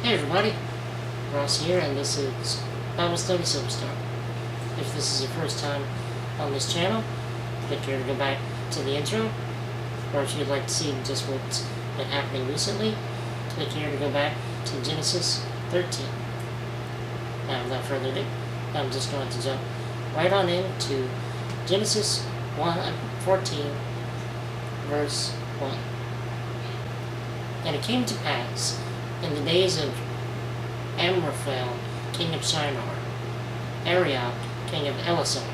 Hey everybody, Ross here, and this is Bible Study Superstar. If this is your first time on this channel, click here to go back to the intro, or if you'd like to see just what's been happening recently, click here to go back to Genesis 13. Now, without further ado, I'm just going to jump right on into Genesis 14, verse 1. And it came to pass in the days of Amraphel, king of Shinar, Arioch, king of Elasar,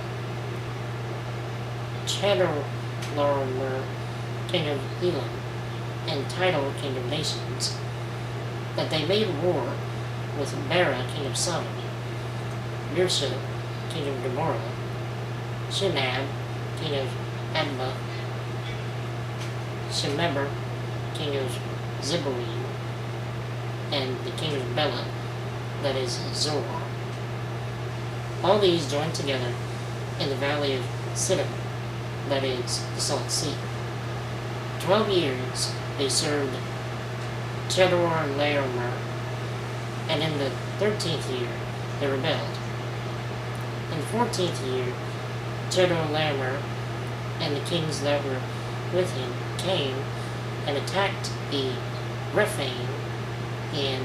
Chedorlaomer, king of Elam, and Tidal, king of nations, that they made war with Bera, king of Sodom, Birsha, king of Gomorrah, Shinab, king of Admah, Shemeber, king of Zeboim, and the king of Bela, that is Zoar. All these joined together in the valley of Siddim, that is the Salt Sea. 12 years they served Chedorlaomer, and in the 13th year they rebelled. In the 14th year, Chedorlaomer and the kings that were with him came and attacked the Rephaim in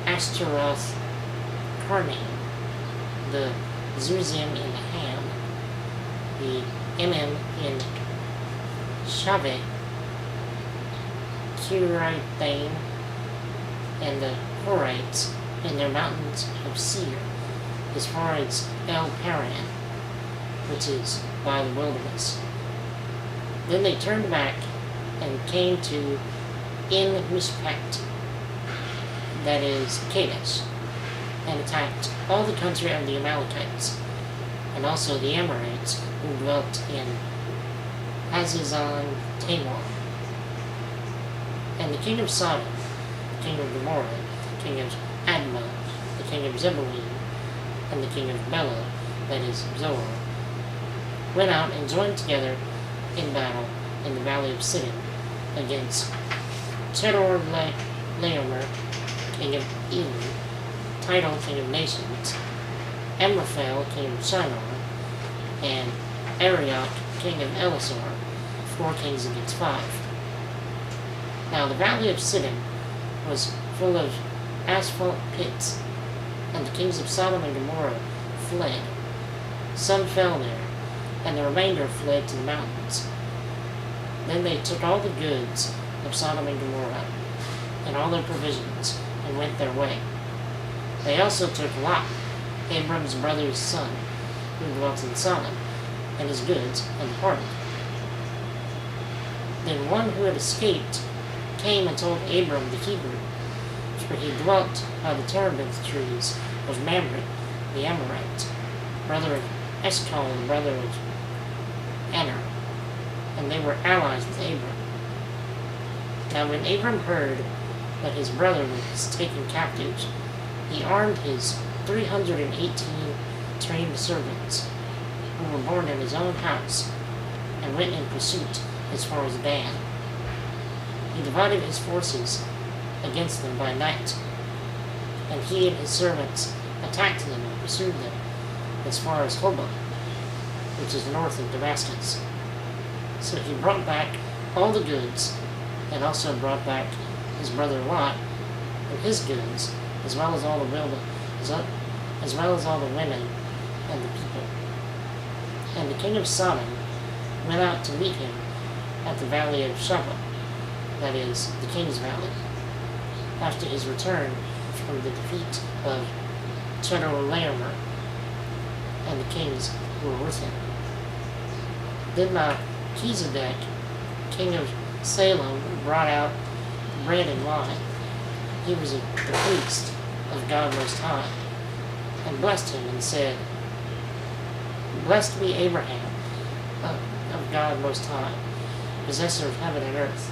Ashtaroth Karnaim, the Zuzim in Ham, the Emim in Shaveh, Kiriathaim, and the Horites in their mountains of Seir, as far as El Paran, which is by the wilderness. Then they turned back and came to En Mishpat, that is Kadesh, and attacked all the country of the Amalekites, and also the Amorites who dwelt in Hazazon Tamar. And the king of Sodom, the king of Gomorrah, the king of Admah, the king of Zeboim, and the king of Bela, that is Zoar, went out and joined together in battle in the valley of Siddim against Chedorlaomer, king of Elam, Tidal, king of nations, Amraphel, king of Shinar, and Arioch, king of Elasar, 4 kings against 5. Now the valley of Siddim was full of asphalt pits, and the kings of Sodom and Gomorrah fled. Some fell there, and the remainder fled to the mountains. Then they took all the goods of Sodom and Gomorrah, and all their provisions, and went their way. They also took Lot, Abram's brother's son, who dwelt in Sodom, and his goods, and departed. Then one who had escaped came and told Abram the Hebrew, for he dwelt by the terebinth trees of Mamre, the Amorite, brother of Eshcol, the brother of Aner, and they were allies with Abram. Now when Abram heard that his brother was taken captives, he armed his 318 trained servants, who were born in his own house, and went in pursuit as far as Dan. He divided his forces against them by night, and he and his servants attacked them and pursued them as far as Hobah, which is north of Damascus. So he brought back all the goods, and also brought back his brother Lot and his goods, as well as all the women and the people. And the king of Sodom went out to meet him at the valley of Shaveh, that is, the king's valley, after his return from the defeat of Chedorlaomer and the kings who were with him. Then Melchizedek, king of Salem, brought out bread and wine. He was the priest of God Most High, and blessed him and said, Blessed be Abraham of God Most High, possessor of heaven and earth,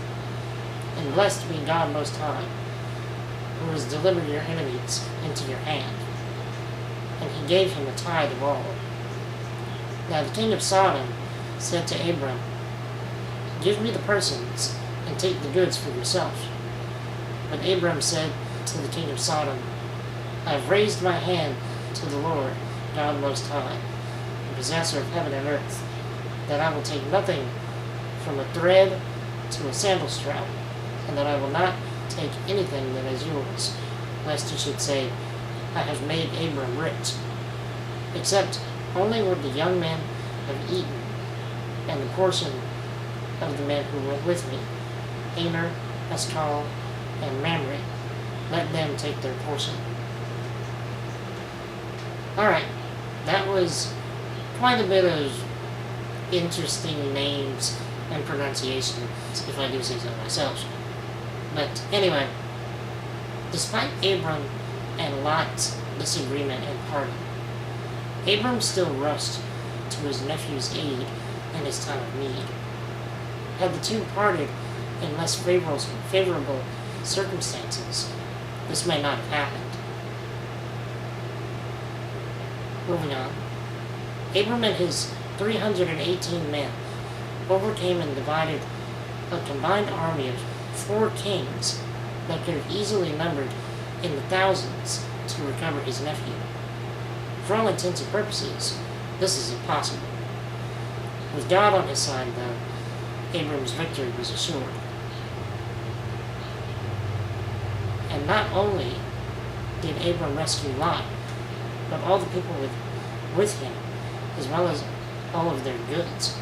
and blessed be God Most High, who has delivered your enemies into your hand. And he gave him a tithe of all. Now the king of Sodom said to Abram, Give me the persons, and take the goods for yourself. But Abram said, to the king of Sodom, I have raised my hand to the Lord, God Most High, the possessor of heaven and earth, that I will take nothing from a thread to a sandal strap, and that I will not take anything that is yours, lest you should say, I have made Abram rich, except only what the young men have eaten, and the portion of the men who went with me, Aner, Eshcol, and Mamre. Let them take their portion. Alright, that was quite a bit of interesting names and pronunciations, if I do say so myself. But anyway, despite Abram and Lot's disagreement and parting, Abram still rushed to his nephew's aid in his time of need. Had the two parted in less favorable circumstances, this may not have happened. Moving on. Abram and his 318 men overcame and divided a combined army of 4 kings that could have easily numbered in the thousands to recover his nephew. For all intents and purposes, this is impossible. With God on his side, though, Abram's victory was assured. And not only did Abram rescue Lot, but all the people with him, as well as all of their goods.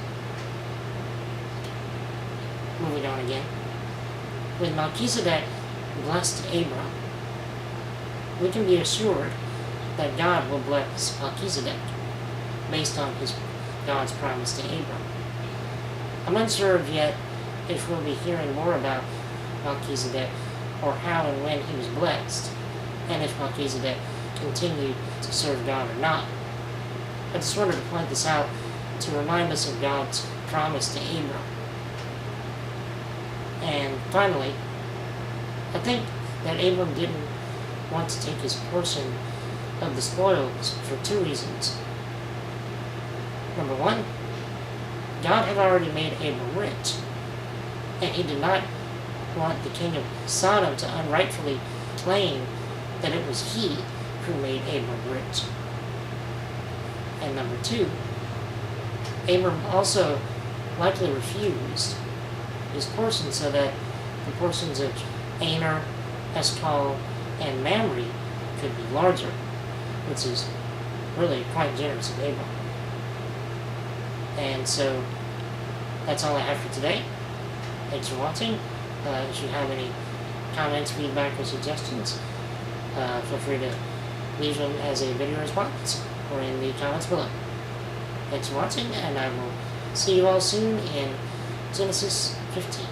Moving on again. When Melchizedek blessed Abram, we can be assured that God will bless Melchizedek based on God's promise to Abram. I'm unsure of yet if we'll be hearing more about Melchizedek or how and when he was blessed, and if Melchizedek continued to serve God or not. I just wanted to point this out to remind us of God's promise to Abram. And finally, I think that Abram didn't want to take his portion of the spoils for 2 reasons. Number 1, God had already made Abram rich, and he did not want the king of Sodom to unrightfully claim that it was he who made Abram rich. And number 2, Abram also likely refused his portion so that the portions of Aner, Eshcol, and Mamre could be larger, which is really quite generous of Abram. And so, that's all I have for today. Thanks for watching. If you have any comments, feedback, or suggestions, feel free to leave them as a video response or in the comments below. Thanks for watching, and I will see you all soon in Genesis 15.